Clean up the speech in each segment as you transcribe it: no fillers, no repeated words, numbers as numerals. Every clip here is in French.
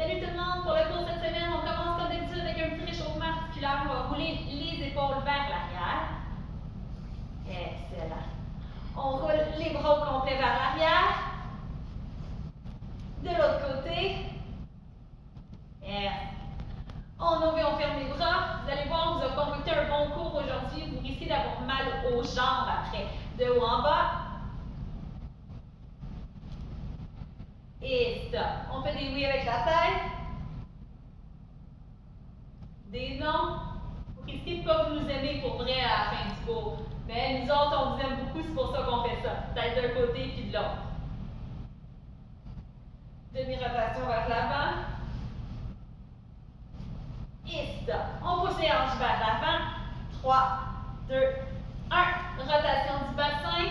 Salut tout le monde! Pour le cours cette semaine, on commence comme d'habitude avec un petit réchauffement articulaire. On va rouler les épaules vers l'arrière. Excellent. On roule les bras au complet vers l'arrière. De l'autre côté. On ouvre et on ferme les bras. Vous allez voir, on vous a concocté un bon cours aujourd'hui. Vous risquez d'avoir mal aux jambes après. De haut en bas. Et stop. On fait des oui avec la tête. Des non. Vous risquez de ne pas nous aimer pour vrai à la fin du cours. Mais nous autres, on vous aime beaucoup, c'est pour ça qu'on fait ça. Tête d'un côté puis de l'autre. Demi-rotation vers l'avant. Et stop. On pousse les hanches vers l'avant. 3, 2, 1. Rotation du bassin.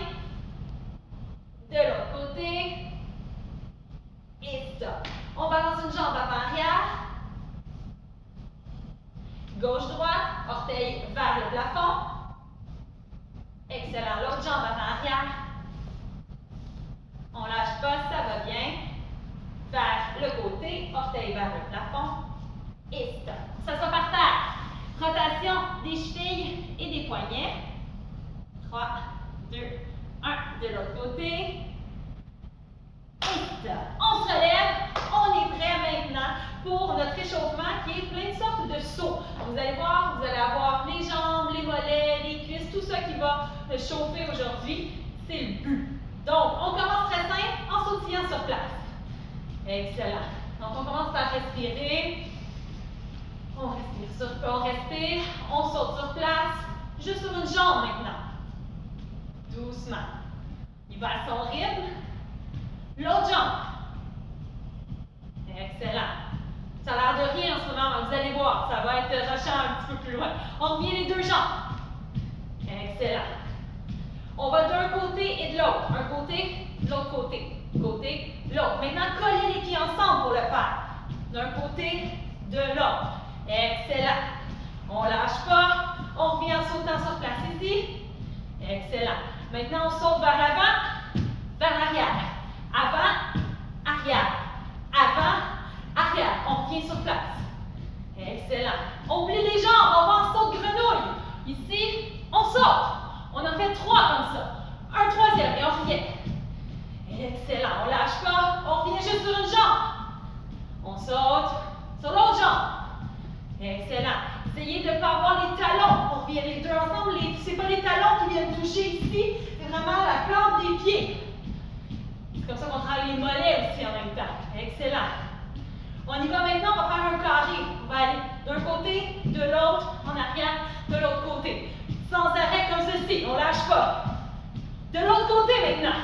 De l'autre côté. Et stop. On balance une jambe avant-arrière. Gauche-droite. Orteil vers le plafond. Excellent. L'autre jambe avant-arrière. On lâche pas, ça va bien. Vers le côté. Orteil vers le plafond. Et stop. Ça sera par terre. Rotation des chevilles et des poignets. 3, 2, 1. De l'autre côté. Et stop. On se relève. On est prêt maintenant pour notre échauffement qui est plein de sortes de sauts. Vous allez voir, vous allez avoir les jambes, les mollets, les cuisses, tout ça qui va chauffer aujourd'hui. C'est le but. Donc, on commence très simple en sautillant sur place. Excellent. Donc, on commence par respirer. On respire, on saute sur place, juste sur une jambe maintenant. Doucement. Il va à son rythme. L'autre jambe. Excellent. Ça a l'air de rien en ce moment, mais vous allez voir, ça va être rushant un petit peu plus loin. On revient les deux jambes. Excellent. On va d'un côté et de l'autre. Un côté, de l'autre côté. Côté, l'autre. Maintenant, collez les pieds ensemble pour le faire. D'un côté, de l'autre. Excellent. On ne lâche pas. On revient en sautant sur place ici. Excellent. Maintenant, on saute vers l'avant, vers l'arrière. Avant, arrière. Avant, arrière. On revient sur place. Excellent. On plie les jambes. On va en saut de grenouille. Ici, on saute. On en fait 3 comme ça. Un troisième et on revient. Excellent. On ne lâche pas. On revient juste sur une jambe. On saute sur l'autre jambe. Excellent. Essayez de ne pas avoir les talons. On revient les deux ensemble. Ce n'est pas les talons qui viennent toucher ici. C'est vraiment la plante des pieds. C'est comme ça qu'on travaille les mollets aussi en même temps. Excellent. On y va maintenant. On va faire un carré. On va aller d'un côté, de l'autre, en arrière, de l'autre côté. Sans arrêt comme ceci. On ne lâche pas. De l'autre côté maintenant.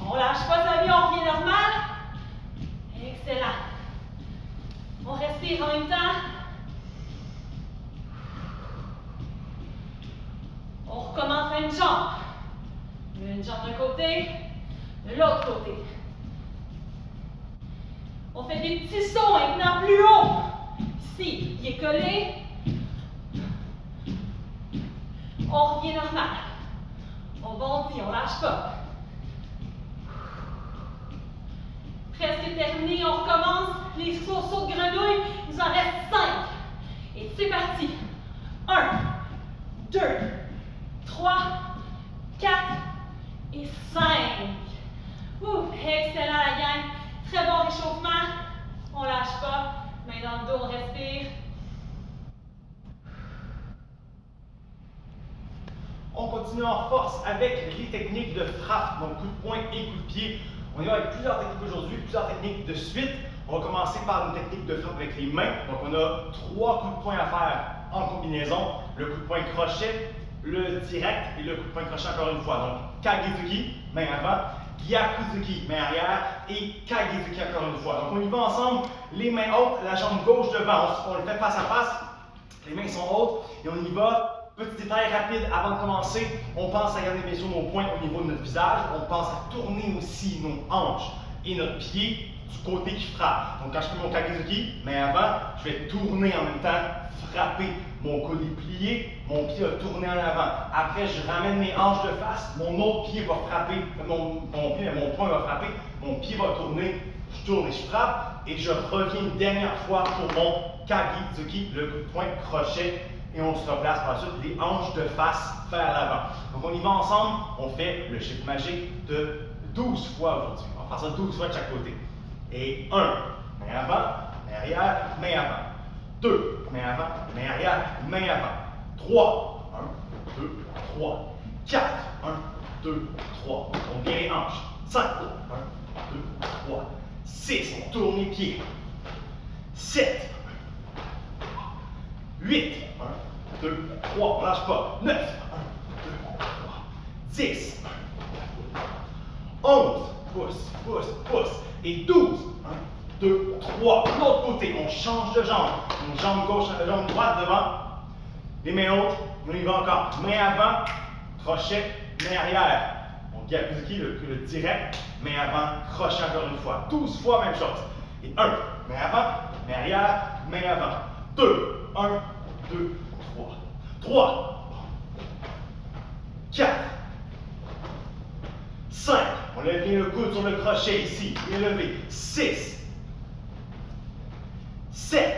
On ne lâche pas sa vie. On revient normal. Excellent. On respire en même temps. On recommence à une jambe. Une jambe d'un côté, de l'autre côté. On fait des petits sauts maintenant plus haut. Ici, pied collé. On revient normal. On bondit, on ne lâche pas. Presque terminé, on recommence les sauts de grenouille. Il nous en reste 5. Et c'est parti. 1, 2, 3, 4 et 5. Excellent la gang. Très bon réchauffement. On ne lâche pas. Main dans le dos, on respire. On continue en force avec les techniques de frappe, donc coup de poing et coup de pied. On y va avec plusieurs techniques aujourd'hui, plusieurs techniques de suite. On va commencer par une technique de frappe avec les mains. Donc on a 3 coups de poing à faire en combinaison. Le coup de poing crochet, le direct et le coup de poing crochet encore une fois. Donc Kagezuki, main avant, Gyakuzuki, main arrière et Kagezuki encore une fois. Donc on y va ensemble, les mains hautes, la jambe gauche devant. On le fait face à face, les mains sont hautes et on y va. Petit détail rapide avant de commencer, on pense à garder bien sûr nos poings au niveau de notre visage, on pense à tourner aussi nos hanches et notre pied du côté qui frappe. Donc quand je fais mon Kagezuki, mais avant, je vais tourner en même temps, frapper. Mon coude est plié, mon pied a tourné en avant. Après, je ramène mes hanches de face, mon autre pied va frapper, mon poing va frapper, mon pied va tourner, je tourne et je frappe, et je reviens une dernière fois pour mon Kagezuki, le coup de poing crochet, et on se replace par la suite, les hanches de face vers l'avant. Donc on y va ensemble, on fait le chiffre magique de 12 fois aujourd'hui. On va faire ça 12 fois de chaque côté. Et 1, main avant, main arrière, main avant. 2, main avant, main arrière, main avant. 3, 1, 2, 3. 4, 1, 2, 3. On vient les hanches. 5, 1, 2, 3. 6, on tourne les pieds. 7, 8, 1, 2, 3, on ne lâche pas. 9, 1, 2, 3, 10, 11, pousse, pousse, pousse. Et 12, 1, 2, 3. L'autre côté, on change de jambe. Une jambe gauche, jambe droite devant. Les mains hautes, on y va encore. Main avant, crochet, main arrière. On Kagezuki, le direct, main avant, crochet encore une fois. 12 fois, même chose. Et 1, main avant, main arrière, main avant. 2, 1, 2, 3. 3, 4, 5. On lève bien le coude sur le crochet ici. Bien levé. 6, 7,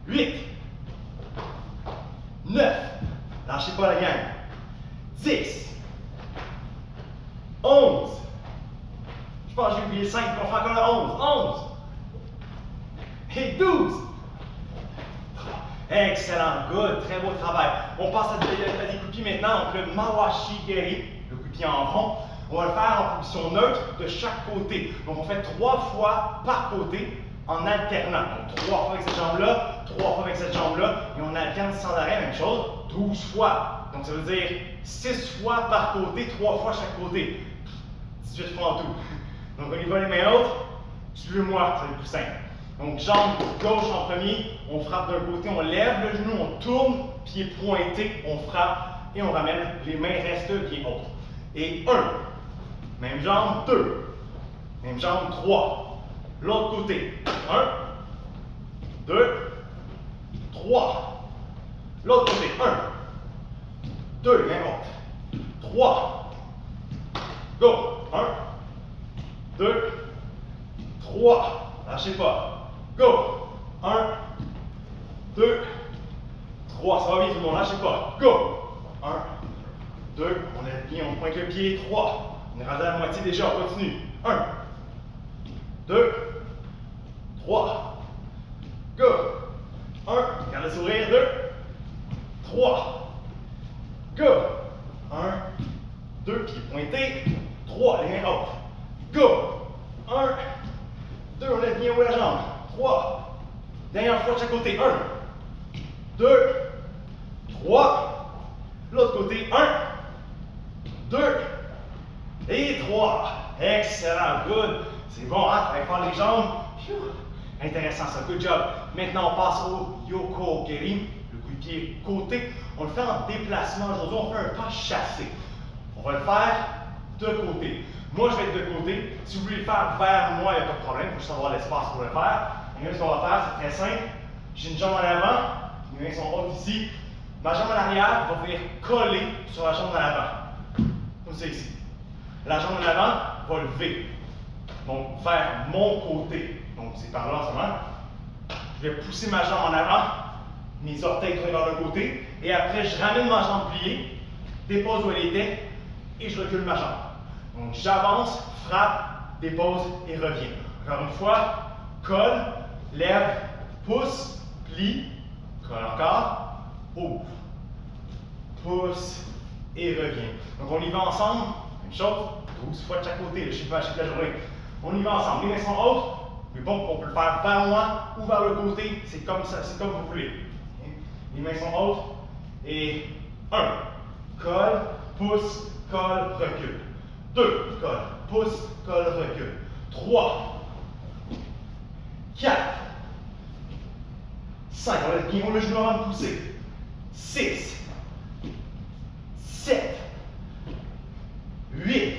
8, 9. Lâchez pas la gang. 10, 11. Je pense que j'ai oublié 5. On fait encore le 11. 11. Et 12. Excellent, good, très beau travail. On passe à des coups de pied maintenant, donc le Mawashi Geri, le coup de pied en rond. On va le faire en position neutre de chaque côté. Donc on fait 3 fois par côté en alternant. Donc 3 fois avec cette jambe-là, 3 fois avec cette jambe-là, et on alterne sans arrêt, même chose, 12 fois. Donc ça veut dire 6 fois par côté, 3 fois chaque côté. 18 fois en tout. Donc on y va les mains hautes, suivez-moi, c'est le plus simple. Donc, jambe gauche en premier, on frappe d'un côté, on lève le genou, on tourne, pied pointé, on frappe et on ramène, les mains restent bien hautes. Et 1, même jambe, 2, même jambe, 3. L'autre côté, 1, 2, 3. L'autre côté, 1, 2, main haute, 3. Go, 1, 2, 3. Lâchez pas. Go! 1, 2, 3. Ça va bien tout le monde, lâchez pas. Go! 1, 2, on lève bien, on pointe le pied. 3. On est rendu à la moitié déjà, on continue. 1, 2, 3. Go! 1, regarde le sourire. 2, 3. Go! 1, 2, pied pointé. 3, les mains hautes. Go! 1, 2, on lève bien haut la jambe. 3. Dernière fois de chaque côté. 1, 2, 3. L'autre côté. 1, 2 et 3. Excellent. Good. C'est bon, hein? Fallait faire les jambes. Intéressant ça. Good job. Maintenant, on passe au Yoko Geri, le coup de pied côté. On le fait en déplacement aujourd'hui. On fait un pas chassé. On va le faire de côté. Moi, je vais être de côté. Si vous voulez le faire vers moi, il n'y a pas de problème. Il faut juste avoir l'espace pour le faire. Et là, ce qu'on va faire, c'est très simple. J'ai une jambe en avant. Mes mains sont hautes ici. Ma jambe en arrière va venir coller sur la jambe en avant. Comme ça ici. La jambe en avant va lever. Donc, vers mon côté. Donc, c'est par là en ce moment. Je vais pousser ma jambe en avant. Mes orteils tournent vers le côté. Et après, je ramène ma jambe pliée. Dépose où elle était. Et je recule ma jambe. Donc, j'avance, frappe, dépose et reviens. Encore une fois, colle, lève, pousse, plie, colle encore, ouvre, pousse et reviens. Donc, on y va ensemble. Même chose, 12 fois de chaque côté, le chiffre magique de la journée. On y va ensemble. Les mains sont hautes, mais bon, on peut le faire vers moi ou vers le côté. C'est comme ça, c'est comme vous voulez. Les mains sont hautes. Et 1, colle, pousse, colle, recule. 2, colle, pousse, colle, recule. 3, 4, 5, on lève bien haut le genou avant de pousser. 6, 7, 8,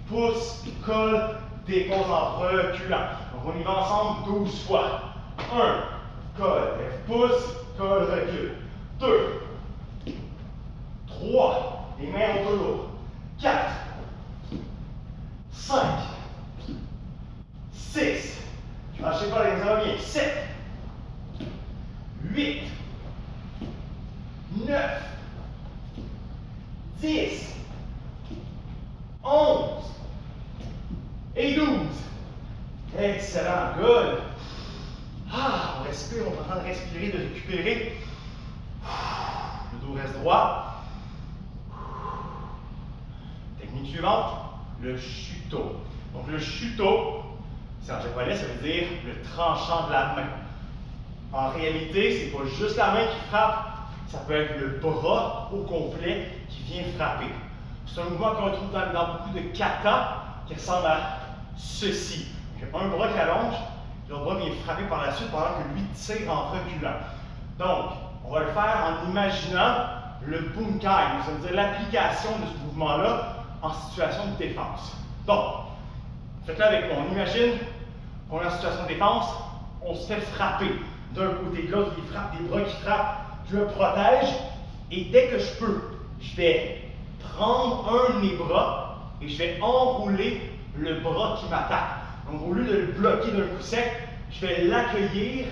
pousse, colle, dépose en reculant. Donc on y va ensemble 12 fois. 1, colle, pousse, colle, recule. 2, 3, les mains autour. 4, 5, 6, lâchez pas les mains bien. 7, 8, 9, 10, 11 et 12. Excellent, good. On respire, on prend le temps de respirer, de récupérer. Le dos reste droit. Technique suivante, le chuto. Donc le chuto, c'est en japonais, ça veut dire le tranchant de la main. En réalité, c'est pas juste la main qui frappe, ça peut être le bras au complet qui vient frapper. C'est un mouvement qu'on retrouve dans beaucoup de kata qui ressemble à ceci. Un bras qui allonge, l'autre bras vient frapper par la suite pendant que lui tire en reculant. Donc, on va le faire en imaginant le bunkai, ça veut dire l'application de ce mouvement-là en situation de défense. Donc, faites-le avec moi. On imagine qu'on est en situation de défense, on se fait frapper d'un côté de l'autre, il frappe, des bras qui frappent, je me protège et dès que je peux, je vais prendre un de mes bras et je vais enrouler le bras qui m'attaque. Donc au lieu de le bloquer d'un coup sec, je vais l'accueillir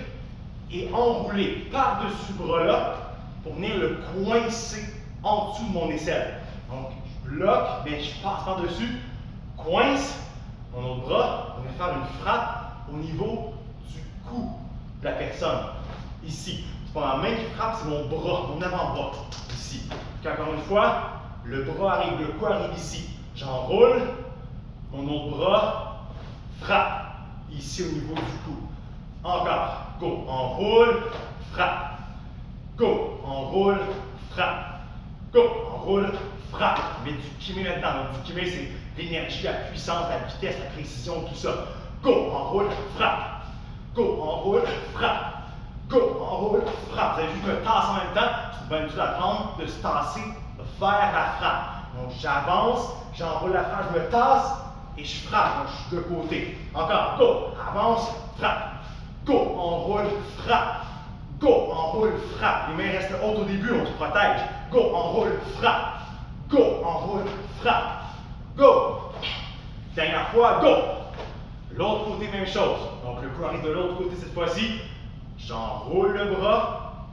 et enrouler par-dessus ce bras-là pour venir le coincer en dessous de mon aisselle. Donc je bloque, mais je passe par-dessus, coince mon autre bras, on va faire une frappe au niveau du cou de la personne, ici. C'est pas la main qui frappe, c'est mon bras, mon avant-bras, ici. Donc, encore une fois, le bras arrive, le cou arrive ici. J'enroule, mon autre bras frappe, ici au niveau du cou. Encore, go, enroule, frappe. Go, enroule, frappe. Go, enroule, frappe. Mais du kimé là-dedans. Donc, du kimé, c'est l'énergie, la puissance, la vitesse, la précision, tout ça. Go, enroule, frappe. Go, enroule, frappe. Go, enroule, frappe. Vous avez juste me tasser en même temps. C'est une bonne habitude à prendre de se tasser vers la frappe. Donc j'avance, j'enroule la frappe, je me tasse et je frappe. Donc je suis de côté. Encore, go, avance, frappe. Go, enroule, frappe. Go, enroule, frappe. Les mains restent hautes au début, on se protège. Go, enroule, frappe. Go, enroule, frappe. Go. Dernière fois, go. L'autre côté, même chose. Donc le coup arrive de l'autre côté cette fois-ci. J'enroule le bras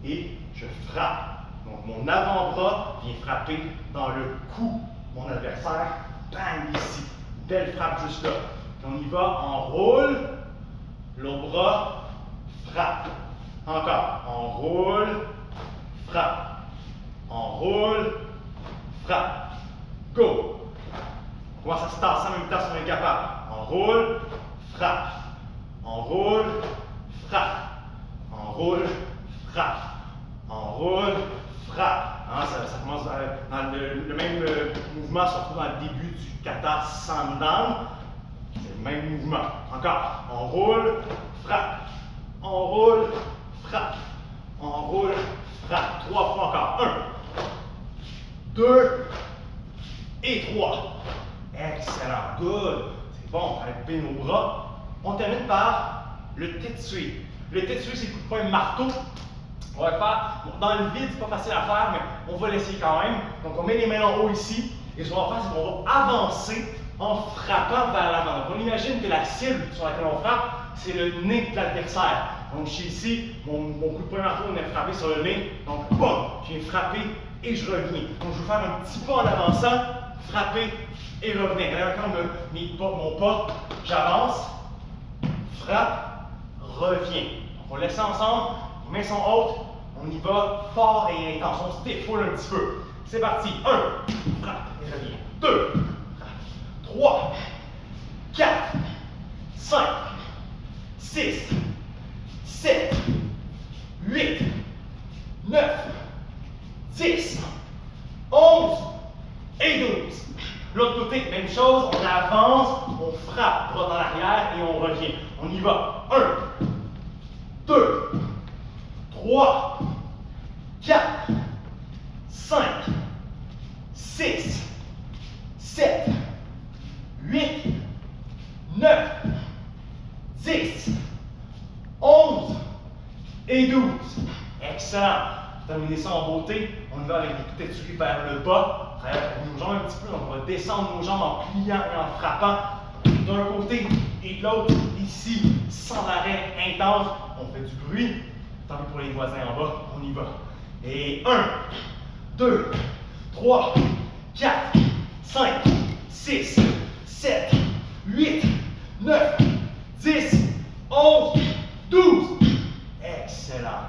et je frappe. Donc mon avant-bras vient frapper dans le cou de mon adversaire. Bang, ici. Belle frappe juste là. On y va, enroule. L'autre bras, frappe. Encore. Enroule, frappe. Enroule, frappe. Go. On commence à se tasser en même temps si on est capable. Enroule, frappe. Enroule, frappe. Enroule, frappe. Enroule, frappe. Hein, ça commence dans le même mouvement, surtout dans le début du kata sandan. C'est le même mouvement. Encore. Enroule, frappe. Enroule, frappe. Enroule, frappe. 3 fois encore. 1, 2 et 3. Excellent. Good. C'est bon, on va couper nos bras. On termine par le tetsui. Le tetsui, c'est le coup de poing marteau. On va le faire. Bon, dans le vide, c'est pas facile à faire, mais on va l'essayer quand même. Donc, on met les mains en haut ici. Et ce qu'on va faire, c'est qu'on va avancer en frappant vers l'avant. Donc, on imagine que la cible sur laquelle on frappe, c'est le nez de l'adversaire. Donc, je suis ici, mon coup de poing marteau, on est frappé sur le nez. Donc, boum, je viens frapper et je reviens. Donc, je vais faire un petit pas en avançant, frapper et revenir. Là, encore mon pas, j'avance, frappe, reviens. Donc, on laisse ça ensemble, les mains sont hautes, on y va fort et intense, on se défoule un petit peu. C'est parti. 1, frappe et reviens. 2, frappe. 3, 4, 5, 6, 7, 8, 9, 10, 11 et 12. L'autre côté, même chose, on avance, on frappe, bras dans l'arrière et on revient. On y va. 1, 2, 3, 4, 5, 6, 7, et 12. Excellent. Pour terminer ça en beauté, on y va avec des coups d'étui vers le bas. On travaille avec nos jambes un petit peu, donc on va descendre nos jambes en pliant et en frappant d'un côté et de l'autre, ici, sans arrêt intense. On fait du bruit. Tant pis pour les voisins en bas, on y va. Et 1, 2, 3, 4, 5, 6, 7, 8, 9, 10, 11, 12. Excellent.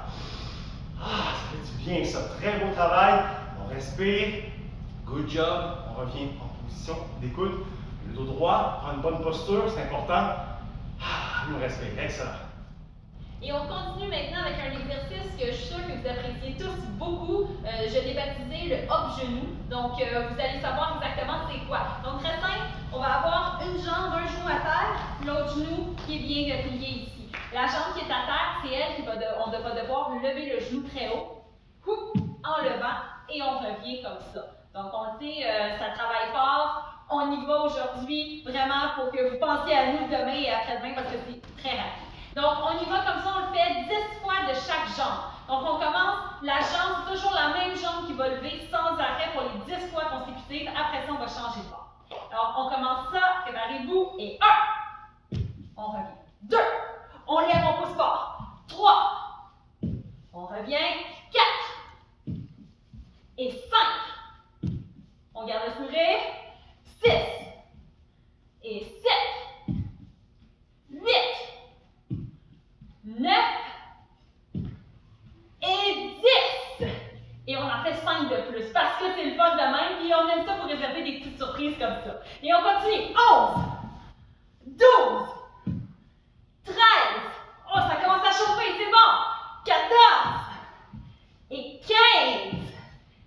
Ah, ça fait du bien ça. Très beau travail. On respire. Good job. On revient en position d'écoute. Le dos droit, prend une bonne posture, c'est important. Ah, on respire. Excellent. Et on continue maintenant avec un exercice que je suis sûre que vous appréciez tous beaucoup. Je l'ai baptisé le hop genou. Donc, vous allez savoir exactement c'est quoi. Donc, très simple, on va avoir une jambe, un genou à terre, l'autre genou qui est bien plié ici. La jambe qui est à terre, c'est elle qui va devoir lever le genou très haut, en levant, et on revient comme ça. Donc, on sait, ça travaille fort. On y va aujourd'hui, vraiment, pour que vous pensiez à nous demain et après-demain, parce que c'est très rapide. Donc, on y va comme ça, on le fait 10 fois de chaque jambe. Donc, on commence, la jambe, c'est toujours la même jambe qui va lever sans arrêt pour les 10 fois consécutives. Après ça, on va changer de bord. Alors, on commence ça, préparez-vous, et 1, on revient. 2, on lève, on pousse fort. 3, on revient. 4, et 5, on garde le sourire. 6, et 7, 8, 9, et 10. Et on en fait 5 de plus parce que c'est le fun de même. Puis on aime ça pour réserver des petites surprises comme ça. Et on continue. 11, 12, 13. Oh, ça commence à chauffer, c'est bon. 14 et 15.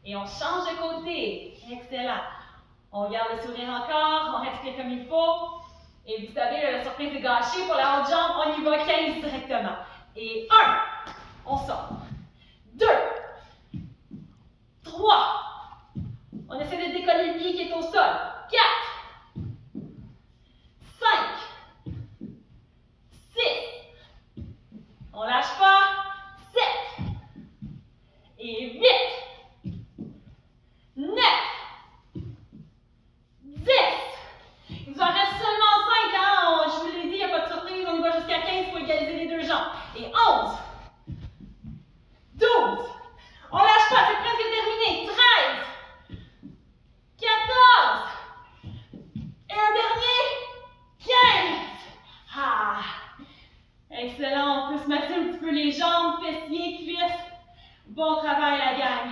Et on change de côté. Excellent. On garde le sourire encore, on respire comme il faut. Et vous savez, la surprise est gâchée pour la haute jambe, on y va 15 directement. Et 1, on sort. 2, 3, on essaie de décoller le pied qui est au sol. 4, 5, 6, on lâche pas. 7, et 8, 9, 10. Il nous en reste seulement 5, hein? Je vous l'ai dit, il n'y a pas de surprise, on y va jusqu'à 15 pour égaliser les deux jambes. Et 11, 12, on lâche pas, c'est presque terminé. 13, 14, et un dernier, 15. Ah, excellent, on peut se masser un petit peu les jambes, fessiers, cuisses. Bon travail la gang.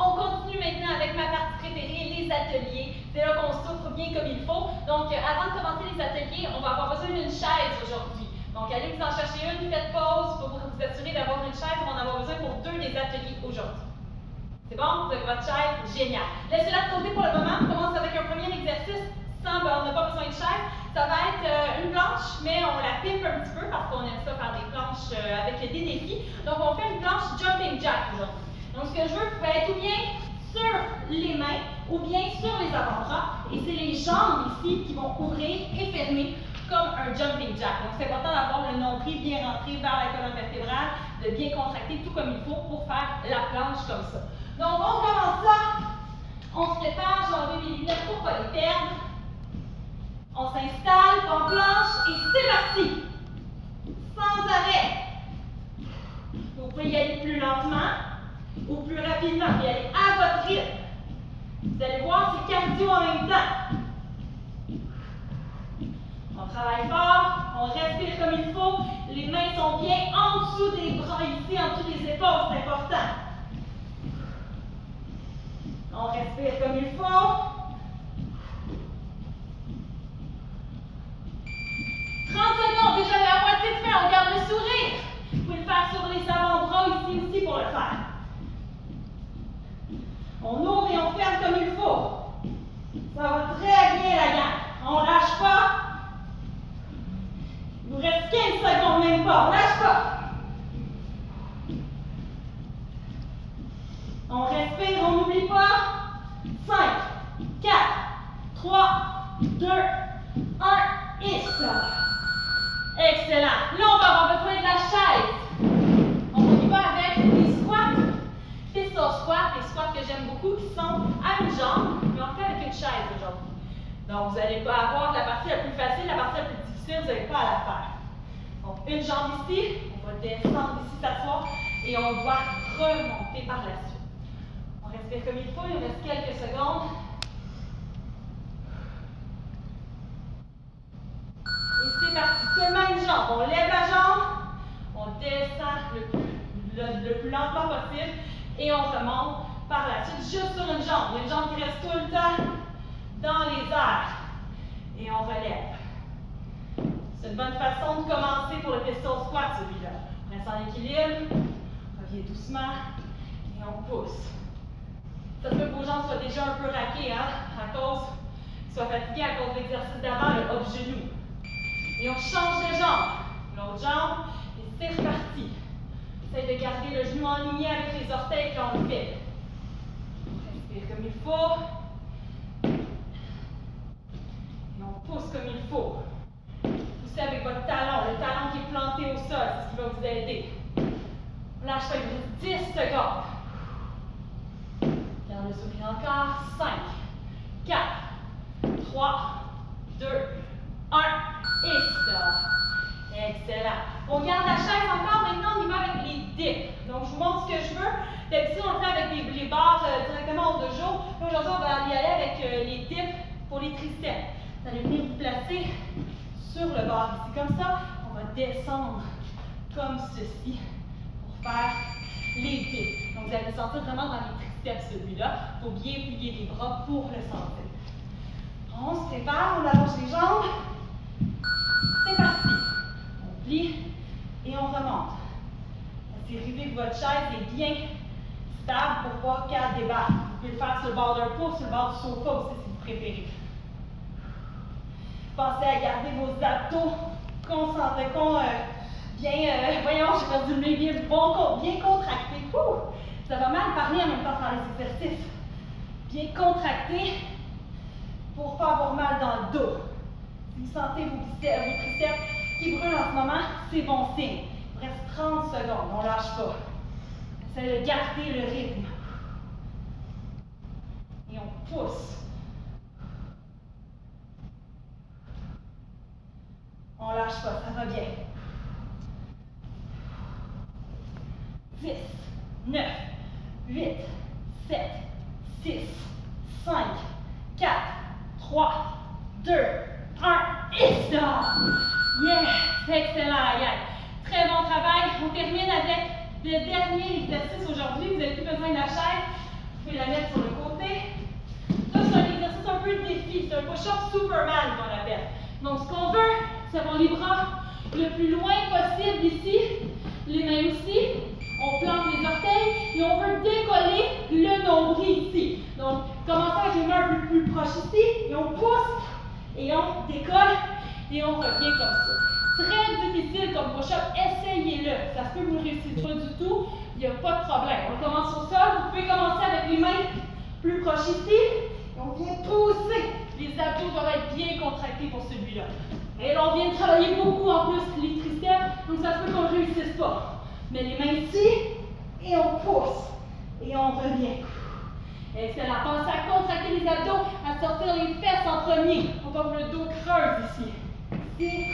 On continue maintenant avec ma partie préférée, les ateliers. C'est là qu'on souffre bien comme il faut. Donc, avant de commencer les ateliers, on va avoir besoin d'une chaise aujourd'hui. Donc, allez vous en chercher une, faites pause pour vous assurer d'avoir une chaise. On va en avoir besoin pour 2 des ateliers aujourd'hui. C'est bon? Vous avez votre chaise? Génial. Laissez-la de côté pour le moment. On commence avec un premier exercice. On n'a pas besoin de chaise. Ça va être une planche, mais on la pimpe un petit peu parce qu'on aime ça faire des planches avec des défis. Donc, on fait une planche jumping jack aujourd'hui. Donc, ce que je veux, vous pouvez être ou bien sur les mains ou bien sur les avant-bras. Et c'est les jambes ici qui vont ouvrir et fermer comme un jumping jack. Donc, c'est important d'avoir le nombril bien rentré vers la colonne vertébrale, de bien contracter tout comme il faut pour faire la planche comme ça. Donc, on commence ça. On se prépare. J'ai enlevé mes lunettes pour ne pas les perdre. On s'installe en planche et c'est parti. Sans arrêt. Vous pouvez y aller plus lentement ou plus rapidement, puis aller à votre rythme. Vous allez voir, c'est cardio en même temps. On travaille fort, on respire comme il faut. Les mains sont bien en dessous des bras, ici, en dessous des épaules, c'est important. On respire comme il faut. 30 secondes, déjà la moitié de fait, on garde le sourire. Vous pouvez le faire sur les avant-bras ici aussi pour le faire. On ouvre et on ferme comme il faut. Ça va très bien la gang. On lâche pas. Il nous reste 15 secondes même pas. On lâche pas. On respire, on n'oublie pas. 5, 4, 3, 2, 1 et stop. Excellent. Là, on va avoir besoin de la chaise. pistol squat, des squats que j'aime beaucoup qui sont à une jambe, mais on le fait avec une chaise aujourd'hui. Donc, vous n'allez pas avoir la partie la plus facile, la partie la plus difficile, vous n'avez pas à la faire. Donc, une jambe ici, on va descendre ici, s'asseoir, et on doit remonter par la suite. On respire comme il faut, il nous reste quelques secondes. Et c'est parti. Seulement une jambe. On lève la jambe, on descend le plus lentement possible et on remonte par la suite juste sur une jambe. Il y a une jambe qui reste tout le temps dans les airs. Et on relève. C'est une bonne façon de commencer pour le pistol squat, celui-là. On reste en équilibre, on revient doucement et on pousse. Ça se peut que vos jambes soient déjà un peu raquées, hein, qu'ils soient fatigués à cause de l'exercice d'avant, le hop genou. Et on change de jambe. L'autre jambe, et c'est reparti. Essayez de garder le genou aligné avec les orteils quand on le fait. Respire comme il faut. Et on pousse comme il faut. Poussez avec votre talon, le talon qui est planté au sol, c'est ce qui va vous aider. On lâche pas, il reste 10 secondes. Garde le sourire encore. 5, 4, 3, 2, 1. Et stop. Excellent. On garde la chaise encore. Maintenant, on y va avec les dips. Donc, je vous montre ce que je veux. D'habitude, on le fait avec les barres directement au dojo. Aujourd'hui, on va y aller avec les dips pour les triceps. Vous allez venir vous placer sur le bord ici, comme ça. On va descendre comme ceci pour faire les dips. Donc, vous allez le sentir vraiment dans les triceps, celui-là. Il faut bien plier les bras pour le sentir. On se prépare, on allonge les jambes. C'est parti. On plie et on remonte. Assurez-vous que votre chaise est bien stable pour pas qu'elle débarque. Vous pouvez le faire sur le bord d'un pouce, sur le bord du sofa aussi si vous préférez. Pensez à garder vos abdos concentrés, voyons, j'ai perdu le nez, bien contractés. Ça va mal parler en même temps faire les exercices. Bien contractés pour ne pas avoir mal dans le dos. Si vous sentez vos triceps qui brûlent en ce moment, c'est bon signe. Il reste 30 secondes, on ne lâche pas. Essayez de garder le rythme. Et on pousse. On ne lâche pas, ça va bien. 10, 9, 8, 7, 6, 5, 4, 3, 2, 1, et stop! Yes! Excellent, la gang. Très bon travail. On termine avec le dernier exercice aujourd'hui. Vous n'avez plus besoin de la chaise. Vous pouvez la mettre sur le côté. Ça, c'est un exercice un peu de défi. C'est un push-up Superman qu'on appelle. Donc, ce qu'on veut, c'est avoir les bras le plus loin possible ici. Les mains aussi. On plante les orteils et on veut décoller le nombril ici. Donc, commencez avec les mains un peu plus proches ici et on pousse et on décolle et on revient comme ça. Très difficile comme push-up, essayez-le. Ça se peut que vous ne réussissez pas du tout, il n'y a pas de problème. On commence au sol, vous pouvez commencer avec les mains plus proches ici et on vient pousser. Les abdos doivent être bien contractés pour celui-là. Et là, on vient de travailler beaucoup en plus les triceps, donc ça se peut qu'on ne réussisse pas. Mais les mains ici, et on pousse, et on revient. Excellent. Pensez à contracter les abdos, à sortir les fesses en premier. On va avoir le dos creuse ici. Ici,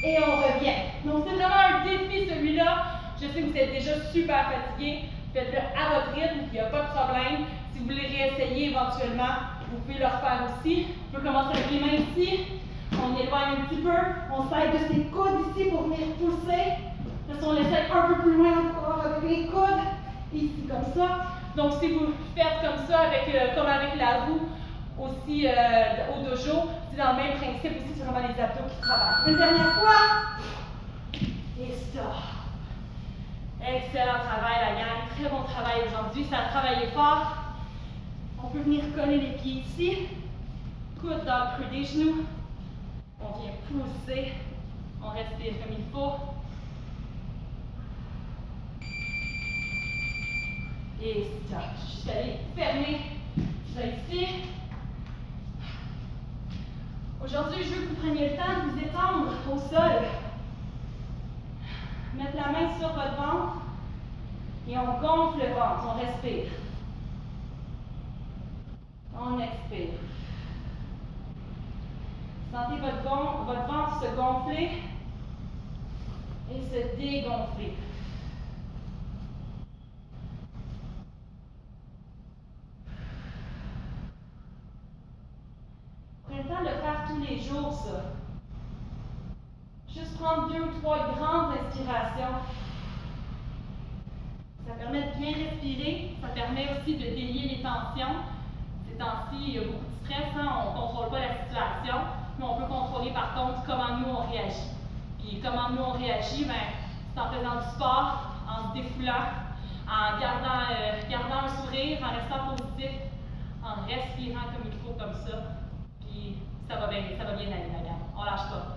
et on revient. Donc, c'est vraiment un défi celui-là. Je sais que vous êtes déjà super fatigués. Faites-le à votre rythme, il n'y a pas de problème. Si vous voulez réessayer éventuellement, vous pouvez le refaire aussi. On peut commencer avec les mains ici. On éloigne un petit peu. On s'aide de ses coudes ici pour venir pousser. On l'essaie un peu plus loin encore avec les coudes, ici comme ça. Donc si vous faites comme ça, comme avec la roue aussi au dojo, c'est dans le même principe aussi, c'est vraiment les abdos qui travaillent. Une dernière fois, et stop. Excellent travail la gang, très bon travail aujourd'hui, ça a travaillé fort. On peut venir coller les pieds ici, coude dans le creux des genoux. On vient pousser, on respire comme il faut. Et stop. Je vais aller fermer ça ici. Aujourd'hui, je veux que vous preniez le temps de vous étendre au sol. Mettre la main sur votre ventre. Et on gonfle le ventre, on respire. On expire. Sentez votre ventre se gonfler et se dégonfler. Prenez le temps de le faire tous les jours, ça. Juste prendre 2 ou 3 grandes inspirations. Ça permet de bien respirer, ça permet aussi de délier les tensions. Ces temps-ci, il y a beaucoup de stress, hein? On ne contrôle pas la situation, mais on peut contrôler par contre comment nous on réagit. Puis comment nous on réagit, c'est en faisant du sport, en se défoulant, en gardant un sourire, en restant positif, en respirant comme il faut comme ça. Puis ça va bien aller, ma gamme. On lâche pas.